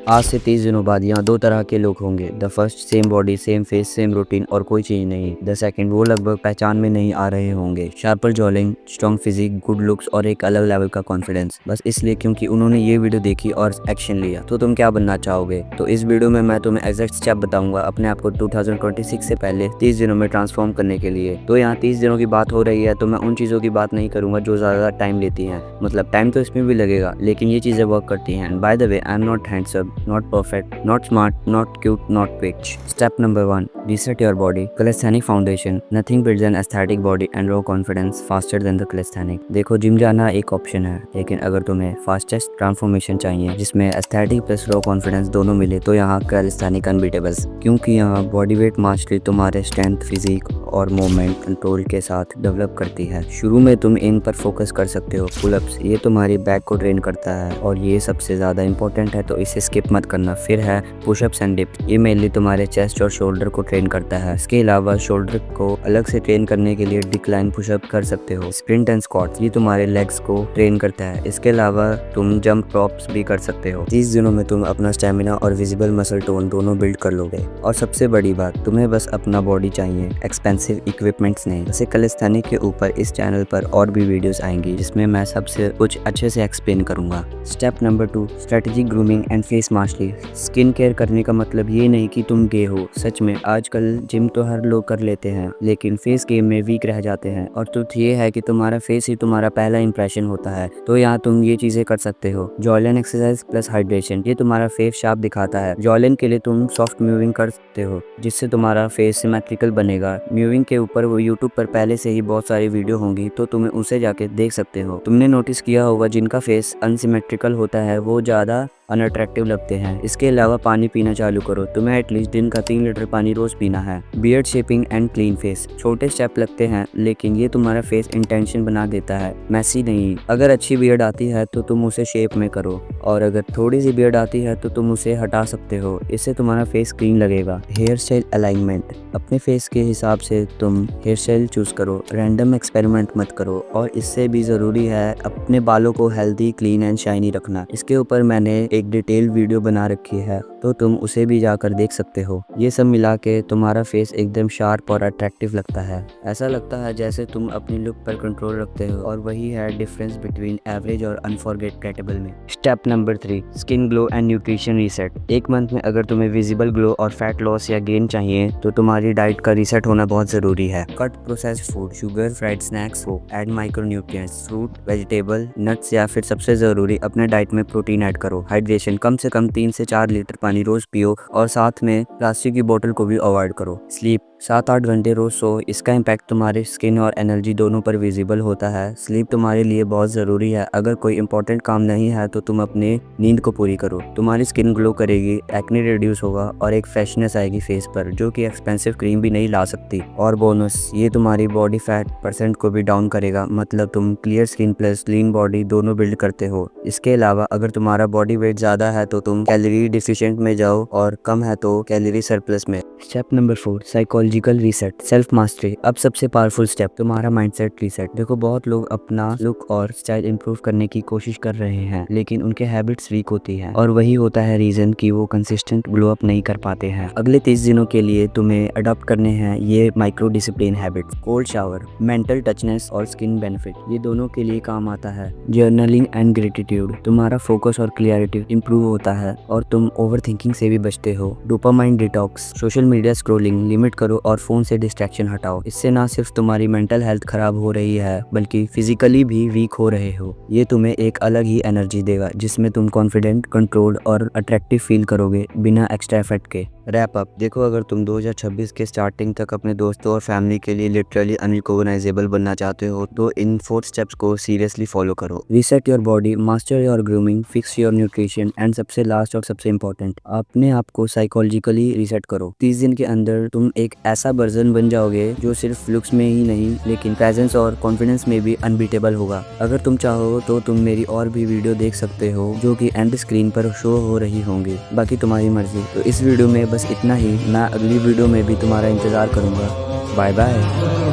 आज से 30 दिनों बाद यहाँ दो तरह के लोग होंगे। The first sem body same face same routine और कोई चीज नहीं। द सेकंड वो लगभग पहचान में नहीं आ रहे होंगे। Sharper jawline, strong physique, good looks और एक अलग लेवल का कॉन्फिडेंस, बस इसलिए क्योंकि उन्होंने ये वीडियो देखी और एक्शन लिया। तो तुम क्या बनना चाहोगे? तो इस वीडियो में मैं तुम्हें एग्जैक्ट स्टेप बताऊंगा अपने आप को 2026 से पहले 30 दिनों में ट्रांसफॉर्म करने के लिए। तो यहाँ 30 दिनों की बात हो रही है तो मैं उन चीजों की बात नहीं करूंगा जो ज्यादा टाइम लेती हैं। मतलब टाइम तो इसमें भी लगेगा लेकिन ये चीजें वर्क करती हैं। By the way, I am not handsome, not perfect, not smart, not cute, not rich. Step number 1. Reset your body. Calisthenic foundation. Nothing builds an aesthetic body and raw confidence faster than the calisthenic. देखो, gym जाना एक option है लेकिन अगर तुम्हें fastest transformation चाहिए जिसमें aesthetic plus raw confidence दोनों मिले तो यहाँ कैलिस्थेनिक अनबीटेबल, क्योंकि यहाँ बॉडी वेट मास्टरी तुम्हारे स्ट्रेंथ, फिजिक और मूवमेंट कंट्रोल के साथ डेवलप करती है। शुरू में तुम इन पर फोकस कर सकते हो। पुलअप्स, ये तुम्हारी बैक को ट्रेन करता है और ये सबसे ज़्यादा इंपॉर्टेंट है तो इसे स्किप मत करना। फिर है पुशअप्स एंड डिप्स, ये मेनली तुम्हारे चेस्ट और शोल्डर को ट्रेन करता है। इसके अलावा शोल्डर को अलग से ट्रेन करने के लिए डिक्लाइन पुशअप कर सकते हो। स्प्रिंट एंड स्क्वाट्स, ये तुम्हारे लेग्स को ट्रेन करता है। इसके अलावा तुम जंप ड्रॉप्स भी कर सकते हो। 30 दिनों में तुम अपना स्टेमिना और विजिबल मसल टोन दोनों बिल्ड कर लोगे। और सबसे बड़ी बात, तुम्हें बस अपना बॉडी चाहिए, एक्सपेंसिव इक्विपमेंट्स नहीं। जैसे कैलिस्थेनिक के ऊपर इस चैनल पर और भी वीडियोस आएंगी जिसमें मैं सबसे कुछ अच्छे से एक्सप्लेन करूंगा। Step number 2, strategic grooming and face mastery. Skin care करने का मतलब ये नहीं कि तुम गे हो। सच में आजकल जिम तो हर लोग कर लेते हैं लेकिन फेस गेम में वीक रह जाते हैं। और ट्रुथ ये है कि तुम्हारा फेस ही तुम्हारा पहला इंप्रेशन होता है। तो यहाँ तुम ये चीजें कर सकते हो। जॉलिन एक्सरसाइज प्लस हाइड्रेशन, ये तुम्हारा फेस शार्प दिखाता है। जॉलिन के लिए तुम सॉफ्ट मूविंग कर सकते हो जिससे तुम्हारा फेस सिमेट्रिकल बनेगा। मूविंग के ऊपर वो यूट्यूब पर पहले से ही बहुत सारी वीडियो होंगी तो तुम्हें उसे जाके देख सकते हो। तुमने नोटिस किया होगा जिनका फेस अनसिमेट्रिकल होता है वो ज्यादा अनअट्रैक्टिव लगते हैं। इसके अलावा पानी पीना चालू करो। तुम्हें एटलीस्ट दिन का 3 लीटर पानी रोज पीना है। Beard shaping and clean face, छोटे स्टेप लगते हैं लेकिन ये तुम्हारा फेस इंटेंशन बना देता है, मैसी नहीं। अगर अच्छी बियर्ड आती है तो तुम उसे शेप में करो और अगर थोड़ी सी बियर्ड आती है तो तुम उसे हटा सकते हो। इससे तुम्हारा फेस क्लीन लगेगा। हेयर स्टाइल अलाइनमेंट, अपने फेस के हिसाब से तुम हेयर स्टाइल चूज करो, रैंडम एक्सपेरिमेंट मत करो। और इससे भी जरूरी है अपने बालों को हेल्दी, क्लीन एंड शाइनी रखना। इसके ऊपर मैंने एक डिटेल वीडियो बना रखी है तो तुम उसे भी जाकर देख सकते हो। ये सब मिला के तुम्हारा फेस एकदम शार्प और अट्रैक्टिव लगता है। ऐसा लगता है जैसे तुम अपनी लुक पर कंट्रोल रखते हो और वही है डिफरेंस बिटवीन एवरेज और अनफॉरगेटेबल में। Step number 3, skin glow and nutrition reset. एक मंथ में अगर तुम्हें विजिबल ग्लो और फैट लॉस या गेन चाहिए तो तुम्हारी डाइट का रीसेट होना बहुत जरूरी है। Cut processed food, sugar, fried snacks को, add micro nutrients, fruit, vegetable, nuts या फिर सबसे जरूरी अपने डाइट में प्रोटीन ऐड करो। हाइड्रेशन, कम से कम 3 से 4 लीटर पानी रोज पियो और साथ में प्लास्टिक की बोतल को भी अवॉइड करो। स्लीप, 7-8 घंटे रोज सो। इसका इम्पैक्ट तुम्हारे स्किन और एनर्जी दोनों पर विजिबल होता है। स्लीप तुम्हारे लिए बहुत ज़रूरी है। अगर कोई इंपॉर्टेंट काम नहीं है तो तुम अपने नींद को पूरी करो। तुम्हारी स्किन ग्लो करेगी, एक्ने रिड्यूस होगा और एक फ्रेशनेस आएगी फेस पर जो कि एक्सपेंसिव क्रीम भी नहीं ला सकती। और बोनस, ये तुम्हारी बॉडी फैट परसेंट को भी डाउन करेगा। मतलब तुम clear skin plus lean body दोनों बिल्ड करते हो। इसके अलावा अगर तुम्हारा बॉडी वेट ज़्यादा है तो तुम कैलोरी डिफिशिएंट में जाओ और कम है तो कैलोरी सरप्लस में। Step number 4, psychological reset, self mastery. अब सबसे पावरफुल स्टेप, तुम्हारा माइंडसेट रीसेट। देखो, बहुत लोग अपना लुक और स्टाइल इंप्रूव करने की कोशिश कर रहे हैं लेकिन उनके हैबिट्स वीक होती है और वही होता है रीजन कि वो कंसिस्टेंट ग्लो अप नहीं कर पाते हैं। अगले 30 दिनों के लिए तुम्हें अडॉप्ट करने हैं ये micro discipline habits. Cold shower, mental toughness और स्किन बेनिफिट, ये दोनों के लिए काम आता है। जर्नलिंग एंड ग्रेटिट्यूड, तुम्हारा फोकस और क्लियरिटी इंप्रूव होता है और तुम ओवर थिंकिंग से भी बचते हो। Dopamine detox, social media scrolling limit करो और फोन से डिस्ट्रैक्शन हटाओ। इससे ना सिर्फ तुम्हारी मेंटल हेल्थ खराब हो रही है बल्कि फिजिकली भी वीक हो रहे हो। ये तुम्हें एक अलग ही एनर्जी देगा जिसमें तुम कॉन्फिडेंट, कंट्रोल्ड और अट्रैक्टिव फील करोगे बिना एक्स्ट्रा एफर्ट के। रैप अप, देखो, अगर तुम 2026 के स्टार्टिंग तक अपने दोस्तों और फैमिली के लिए लिटरली अनरिकॉग्नाइजेबल बनना चाहते हो तो इन 4 स्टेप्स को सीरियसली फॉलो करो। Reset your body, master your grooming, fix your nutrition and सबसे लास्ट और सबसे इंपॉर्टेंट, अपने आप को साइकोलॉजिकली रीसेट करो। 30 दिन के अंदर तुम एक ऐसा वर्जन बन जाओगे जो सिर्फ लुक्स में ही नहीं लेकिन प्रेजेंस और कॉन्फिडेंस में भी अनबीटेबल होगा। अगर तुम चाहो तो तुम मेरी और भी वीडियो देख सकते हो जो कि एंड स्क्रीन पर शो हो रही होंगी। बाकी तुम्हारी मर्जी। तो इस वीडियो में बस इतना ही। मैं अगली वीडियो में भी तुम्हारा इंतजार करूंगा। Bye bye.